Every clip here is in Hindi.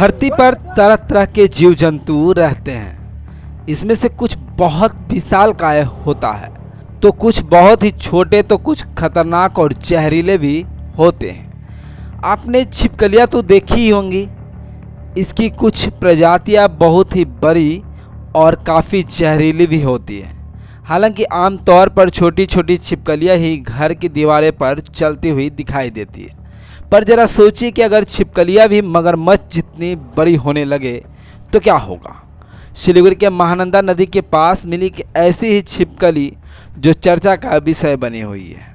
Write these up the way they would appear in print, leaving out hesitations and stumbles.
धरती पर तरह तरह के जीव जंतु रहते हैं। इसमें से कुछ बहुत विशालकाय होता है तो कुछ बहुत ही छोटे, तो कुछ खतरनाक और जहरीले भी होते हैं। आपने छिपकलियाँ तो देखी ही होंगी। इसकी कुछ प्रजातियाँ बहुत ही बड़ी और काफ़ी जहरीली भी होती हैं। हालांकि आमतौर पर छोटी छोटी छिपकलियाँ ही घर की दीवारें पर चलती हुई दिखाई देती है, पर ज़रा सोचिए कि अगर छिपकलियाँ भी मगरमच्छ जितनी बड़ी होने लगे तो क्या होगा। सिलीगुड़ी के महानंदा नदी के पास मिली एक ऐसी ही छिपकली जो चर्चा का विषय बनी हुई है,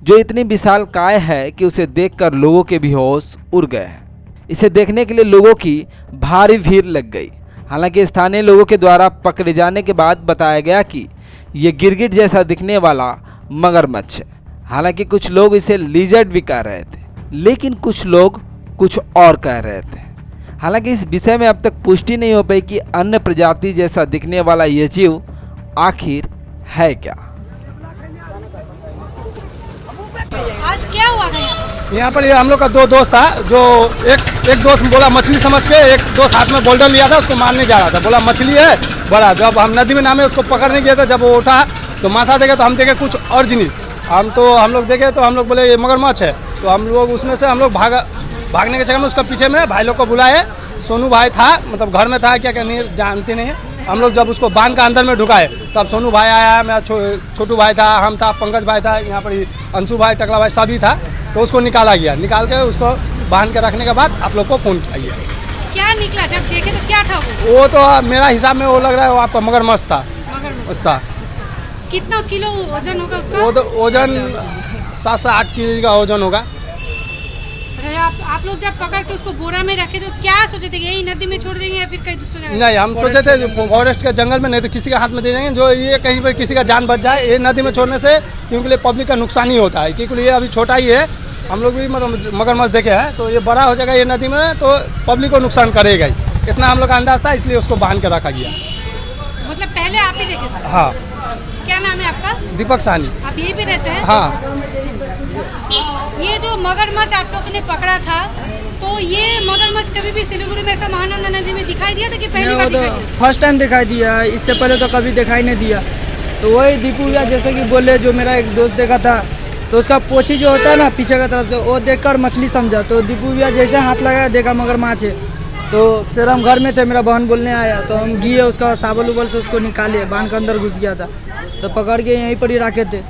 जो इतनी विशालकाय है कि उसे देखकर लोगों के भी होश उड़ गए हैं। इसे देखने के लिए लोगों की भारी भीड़ लग गई। हालांकि स्थानीय लोगों के द्वारा पकड़े जाने के बाद बताया गया कि ये गिरगिट जैसा दिखने वाला मगरमच्छ है। हालांकि कुछ लोग इसे लिजर्ड भी कह रहे थे, लेकिन कुछ लोग कुछ और कह रहे थे। हालांकि इस विषय में अब तक पुष्टि नहीं हो पाई कि अन्य प्रजाति जैसा दिखने वाला यह जीव आखिर है क्या। आज क्या हुआ था यहाँ पर? ये हम लोग का दो दोस्त था, जो एक दोस्त बोला मछली समझ के, एक दोस्त हाथ में बोल्डर लिया था, उसको मारने जा रहा था। बोला मछली है बड़ा। जब हम नदी में नामे उसको पकड़ने गया था, जब वो उठा तो माथा देखे तो हम देखे कुछ और जिनिस। हम लोग देखे तो हम लोग बोले ये मगरमच्छ है। तो हम लोग उसमें से भागने के चक्कर में उसका पीछे में भाई लोग को बुलाए। सोनू भाई था, मतलब घर में था क्या नहीं जानते नहीं। हम लोग जब उसको बांध का अंदर में ढुकाए तब सोनू भाई आया, मेरा छोटू भाई था, हम था, पंकज भाई था, यहाँ पर अंशु भाई, टकला भाई सभी था। तो उसको निकाला गया। निकाल के उसको बांध के रखने के बाद आप लोग को फोन किया गया। क्या निकला जब देखे तो क्या था वो तो मेरा हिसाब में वो लग रहा है वो आपका मगरमच्छ था। था। कितना किलो वजन होगा उसका? वो तो वजन 7 से 8 किलो का वजन होगा। आप लोग जब पकड़ के उसको बोरा में रखे तो क्या सोचे थे, यही नदी में छोड़ देंगे या फिर कहीं दूसरी जगह? नहीं, हम सोचे थे फॉरेस्ट के जंगल में, नहीं तो किसी के हाथ में दे देंगे, जो ये कहीं पर किसी का जान बच जाए। ये नदी में छोड़ने से क्योंकि पब्लिक का नुकसान ही होता है, क्योंकि ये अभी छोटा ही है। हम लोग भी मतलब मगरमच्छ देखे हैं, तो ये बड़ा हो जाएगा ये नदी में तो पब्लिक को नुकसान करेगा ही। इतना हम लोग का अंदाज था, इसलिए उसको बांध के रखा गया। मतलब पहले आप ही देखे थे? हाँ। क्या नाम है आपका? दीपक साहनी। आप यहीं पे रहते हैं? हाँ। ये जो मगरमच्छ आप लोगों ने पकड़ा था, तो ये मगरमच्छ कभी भी सिलीगुड़ी में ऐसा महानंदा नदी में दिखाई दिया था कि पहली बार दिखाई दिया? फर्स्ट टाइम दिखाई दिया, इससे पहले तो कभी दिखाई नहीं दिया। तो वही दीपू भैया जैसे कि बोले, जो मेरा एक दोस्त देखा था, तो उसका पोछी जो होता है ना पीछे की तरफ से, वो देखकर मछली समझा। तो दीपू भैया जैसे हाथ लगाया देखा मगरमच्छ है। तो फिर हम घर में थे, मेरा बहन बोलने आया, तो हम गए उसका साबल उबल से उसको निकाले, बांध के अंदर घुस गया था। तो पकड़ के यहीं पर ही रखे थे।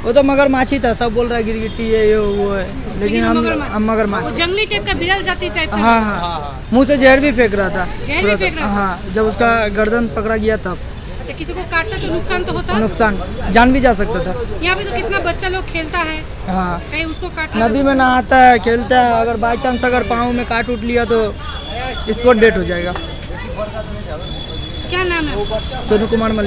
वो तो मगरमच्छ ही था, सब बोल रहा है गिरगिट्टी है ये वो है, लेकिन हम मगरमच्छ। जंगली टाइप का बिरल जाती टाइप? हाँ, मुँह से जहर भी फेंक रहा था। जहर भी फेंक रहा था? हाँ, जब उसका गर्दन पकड़ा गया तब। अच्छा, किसी को काटता तो नुकसान तो होता? नुकसान, जान भी जा सकता था। यहाँ पे तो कितना बच्चा लोग खेलता है। हाँ, कहीं उसको काट नदी में नहाता है, खेलता है, अगर बाई चांस अगर पाँव में काट उठ लिया तो स्पॉट डेट हो जाएगा। क्या नाम है? सोनू कुमार मल्लिक।